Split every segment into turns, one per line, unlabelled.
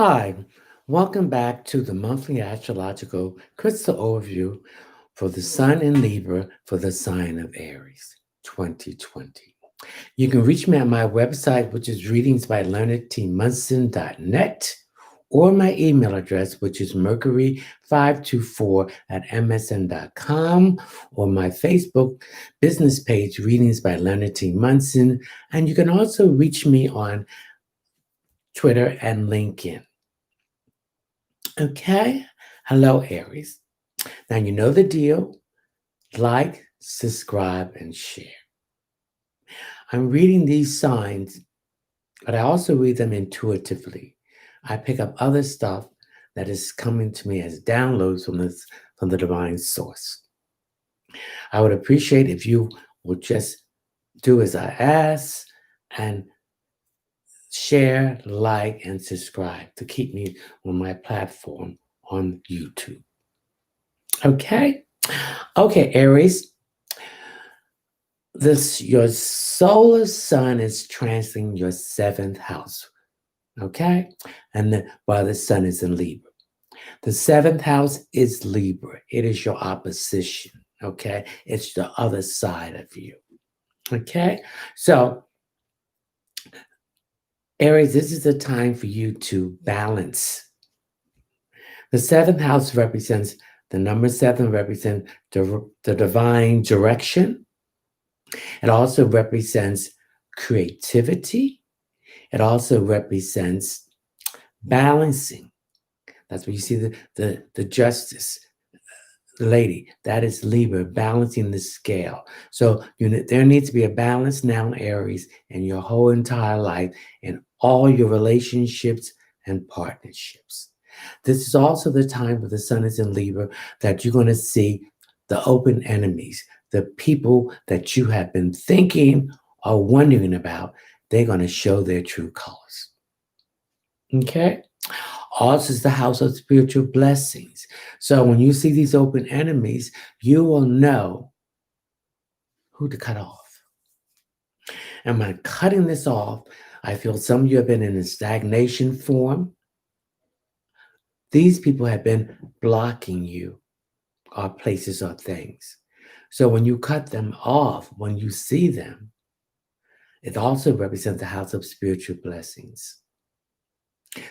Hi, welcome back to the monthly astrological crystal overview for the Sun in Libra for the sign of Aries 2020. You can reach me at my website, which is readingsbyleonardtmunson.net, or my email address, which is mercury524 at msn.com, or my Facebook business page, Readings by Leonard T. Munson. And you can also reach me on Twitter and LinkedIn. Okay. Hello, Aries. Now you know the deal. Like, subscribe, and share. I'm reading these signs, but I also read them intuitively. I pick up other stuff that is coming to me as downloads from the divine source. I would appreciate if you would just do as I ask and share, like, and subscribe to keep me on my platform on YouTube. Okay? Okay, Aries. Your solar sun is transiting your seventh house, okay? While the sun is in Libra. The seventh house is Libra. It is your opposition, okay? It's the other side of you, okay? So, Aries, this is the time for you to balance. The seventh house represents, the number seven represents the divine direction. It also represents creativity. It also represents balancing. That's where you see the justice, the lady. That is Libra, balancing the scale. So there needs to be a balance now, Aries, in your whole entire life, in all your relationships and partnerships. This is also the time where the sun is in Libra that you're going to see the open enemies, the people that you have been thinking or wondering about. They're going to show their true colors. Okay? Also is the house of spiritual blessings. So when you see these open enemies, you will know who to cut off. And by cutting this off, I feel some of you have been in a stagnation form. These people have been blocking you, or places or things. So when you cut them off, when you see them, it also represents the house of spiritual blessings.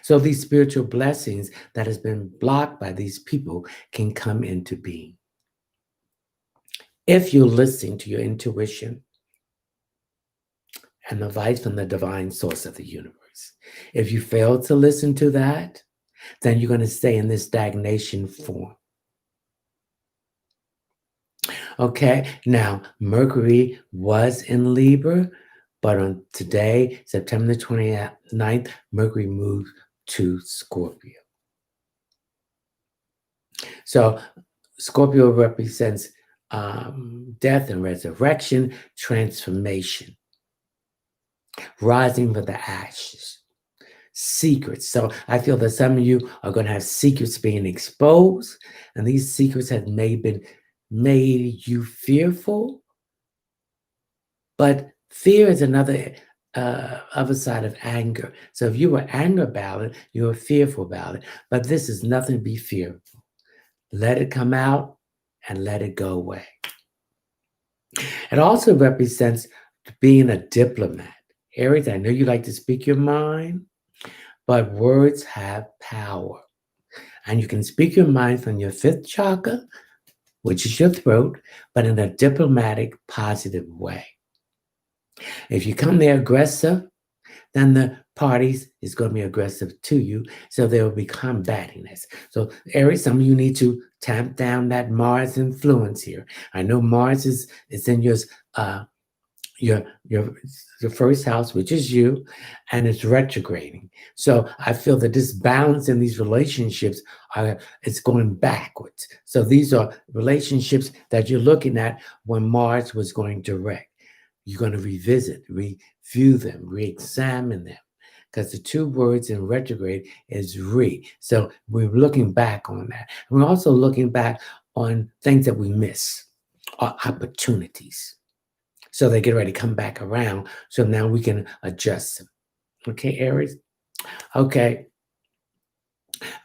So these spiritual blessings that has been blocked by these people can come into being. If you're listening to your intuition and the advice from the divine source of the universe. If you fail to listen to that, then you're going to stay in this stagnation form. Okay, now Mercury was in Libra, but on today, September the 29th, Mercury moved to Scorpio. So Scorpio represents death and resurrection, transformation, rising from the ashes, secrets. So I feel that some of you are going to have secrets being exposed, and these secrets have made you fearful. But fear is another other side of anger. So if you were angry about it, you were fearful about it. But this is nothing to be fearful. Let it come out and let it go away. It also represents being a diplomat. Aries, I know you like to speak your mind, but words have power. And you can speak your mind from your fifth chakra, which is your throat, but in a diplomatic, positive way. If you come there aggressive, then the parties is going to be aggressive to you. So there will be combatingness. So Aries, some of you need to tamp down that Mars influence here. I know Mars is in your first house, which is you, and it's retrograding. So I feel that this balance in these relationships it's going backwards. So these are relationships that you're looking at when Mars was going direct. You're going to revisit, review them, re-examine them, because the two words in retrograde is re. So we're looking back on that. We're also looking back on things that we miss, or opportunities. So they get ready to come back around. So now we can adjust them. Okay, Aries? Okay.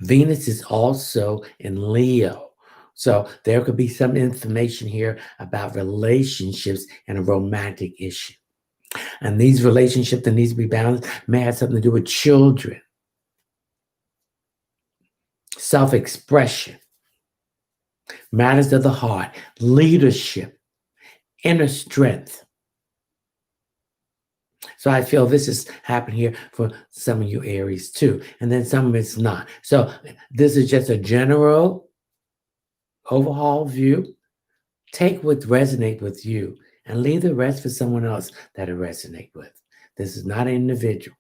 Venus is also in Leo. So there could be some information here about relationships and a romantic issue. And these relationships that needs to be balanced may have something to do with children, self-expression, matters of the heart, leadership, inner strength. So I feel this is happening here for some of you Aries too. And then some of it's not. So this is just a general overhaul view. Take what resonate with you and leave the rest for someone else that it resonate with. This is not an individual.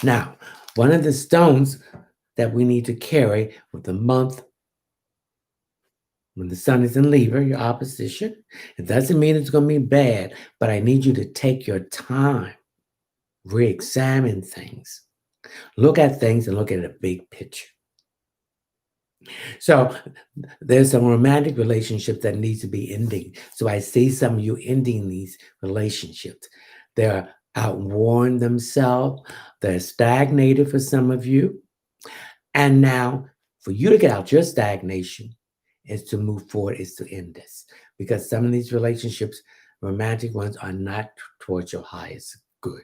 Now, one of the stones that we need to carry with the month when the sun is in Libra, your opposition, it doesn't mean it's going to be bad, but I need you to take your time, re-examine things, look at things and look at a big picture. So there's some romantic relationships that needs to be ending. So I see some of you ending these relationships. They're outworn themselves. They're stagnated for some of you. And now for you to get out your stagnation is to move forward, is to end this. Because some of these relationships, romantic ones, are not towards your highest good.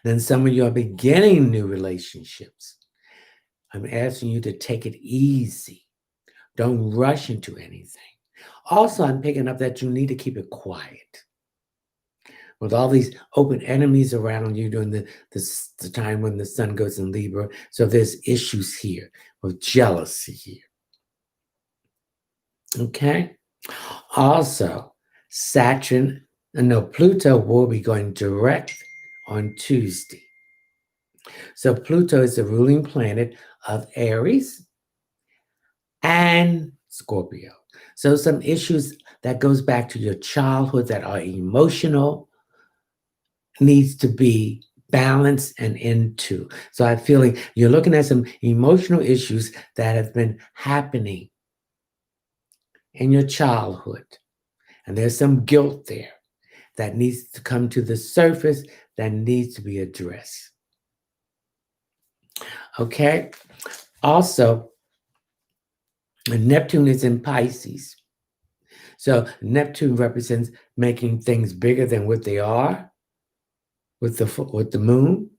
Then some of you are beginning new relationships. I'm asking you to take it easy. Don't rush into anything. Also, I'm picking up that you need to keep it quiet. With all these open enemies around you during the time when the sun goes in Libra, so there's issues here with jealousy here. Okay? Also, Pluto will be going direct on Tuesday. So Pluto is the ruling planet of Aries and Scorpio. So some issues that goes back to your childhood that are emotional needs to be balanced and into. So I'm feeling you're looking at some emotional issues that have been happening in your childhood. And there's some guilt there that needs to come to the surface that needs to be addressed. Okay? Also, Neptune is in Pisces. So Neptune represents making things bigger than what they are. With the moon,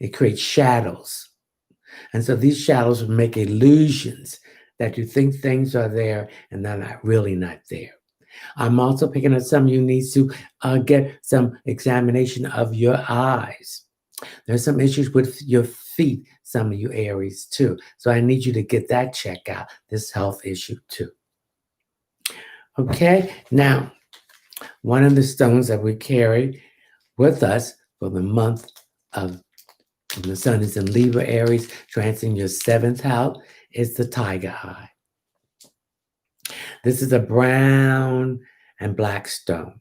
it creates shadows. And so these shadows make illusions that you think things are there and they're not really not there. I'm also picking up some of you need to get some examination of your eyes. There's some issues with your feet, some of you Aries too. So I need you to get that checked out, this health issue too. Okay, now, one of the stones that we carry with us for the month of when the sun is in Libra Aries, transiting your 7th house, is the tiger eye. This is a brown and black stone.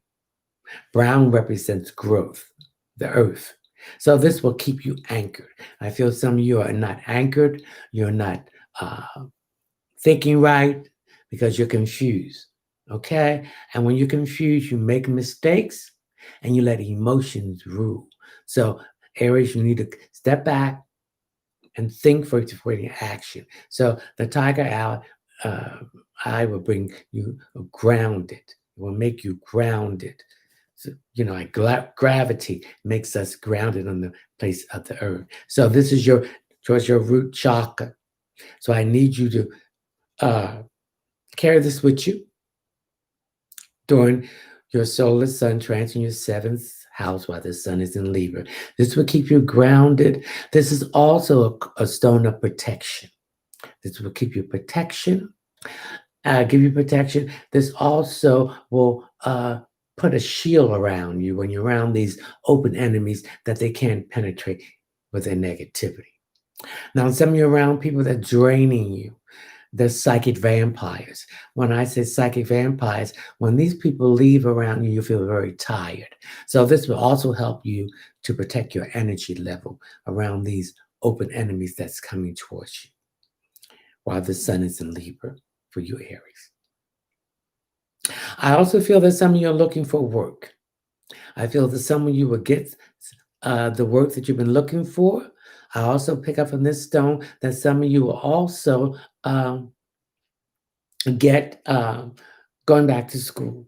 Brown represents growth, the earth. So this will keep you anchored. I feel some of you are not anchored. You're not thinking right because you're confused. Okay? And when you're confused, you make mistakes and you let emotions rule. So Aries, you need to step back and think for the action. So the tiger eye will bring you grounded. It will make you grounded. So, like gravity makes us grounded on the place of the earth. So this is towards your root chakra. So I need you to carry this with you during your solar sun transit your 7th house while the sun is in Libra. This will keep you grounded. This is also a stone of protection. This will keep you protection, give you protection. This also will put a shield around you when you're around these open enemies that they can't penetrate with their negativity. Now, some of you around people that are draining you, the psychic vampires. When I say psychic vampires, when these people leave around you, you feel very tired. So this will also help you to protect your energy level around these open enemies that's coming towards you while the sun is in Libra for you Aries. I also feel that some of you are looking for work. I feel that some of you will get the work that you've been looking for. I also pick up from this stone that some of you will also get going back to school.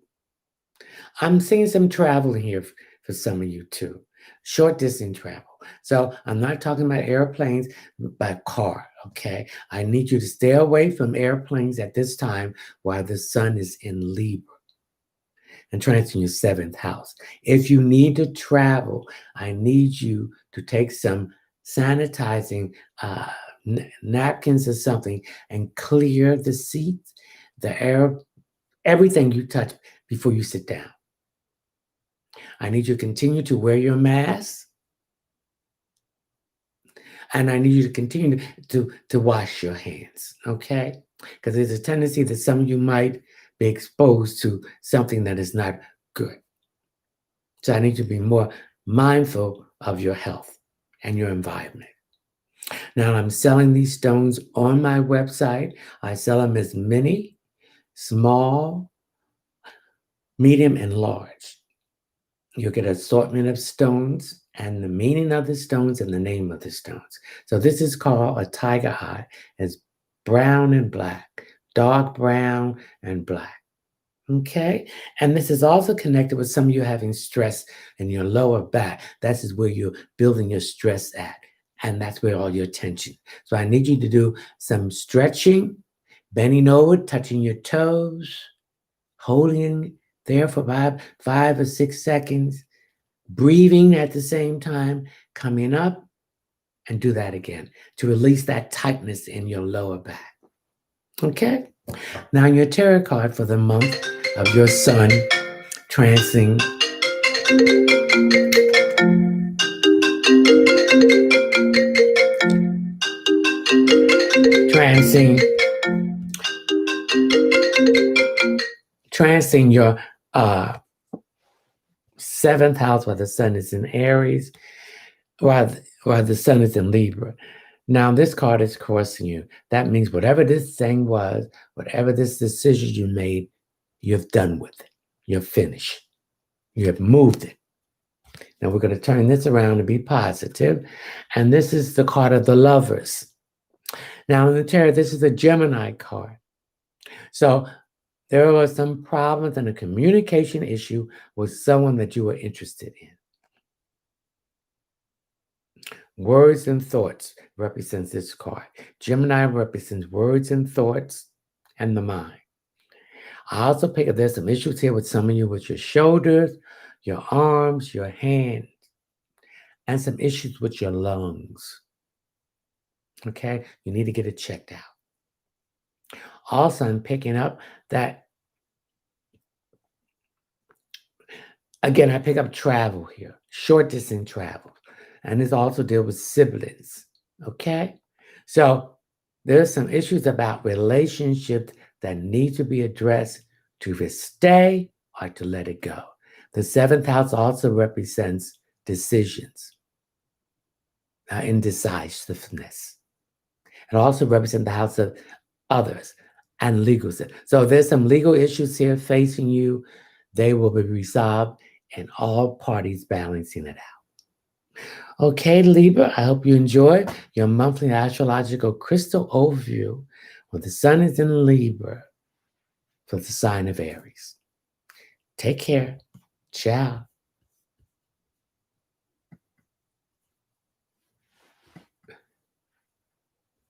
I'm seeing some travel here for some of you too, short distance travel. So I'm not talking about airplanes, but car, okay? I need you to stay away from airplanes at this time while the sun is in Libra and transiting your seventh house. If you need to travel, I need you to take some sanitizing napkins or something and clear the seats, the air, everything you touch before you sit down. I need you to continue to wear your mask, and I need you to continue to wash your hands, okay? Because there's a tendency that some of you might be exposed to something that is not good. So I need you to be more mindful of your health and your environment. Now, I'm selling these stones on my website. I sell them as mini, small, medium, and large. You'll get an assortment of stones and the meaning of the stones and the name of the stones. So this is called a tiger eye. It's brown and black, dark brown and black. Okay. And this is also connected with some of you having stress in your lower back. That is where you're building your stress at. And that's where all your tension. So I need you to do some stretching, bending over, touching your toes, holding there for 5 or 6 seconds, breathing at the same time, coming up, and do that again to release that tightness in your lower back. Okay? Now, your tarot card for the month of your sun transing your seventh house while the sun is in Aries, while the sun is in Libra. Now, this card is crossing you. That means whatever this thing was, whatever this decision you made, you've done with it. You're finished. You have moved it. Now, we're going to turn this around and be positive. And this is the card of the Lovers. Now, in the tarot, this is a Gemini card. So there was some problems and a communication issue with someone that you were interested in. Words and thoughts represents this card. Gemini represents words and thoughts and the mind. I also pick up there's some issues here with some of you with your shoulders, your arms, your hands, and some issues with your lungs. Okay? You need to get it checked out. Also, I'm picking up that, again, I pick up travel here, short distance travel. And this also deals with siblings. Okay? So there's some issues about relationships that need to be addressed to stay or to let it go. The seventh house also represents decisions, indecisiveness. It also represents the house of others and legal. So there's some legal issues here facing you. They will be resolved and all parties balancing it out. Okay, Libra, I hope you enjoy your monthly astrological crystal overview when the sun is in Libra for the sign of Aries. Take care. Ciao.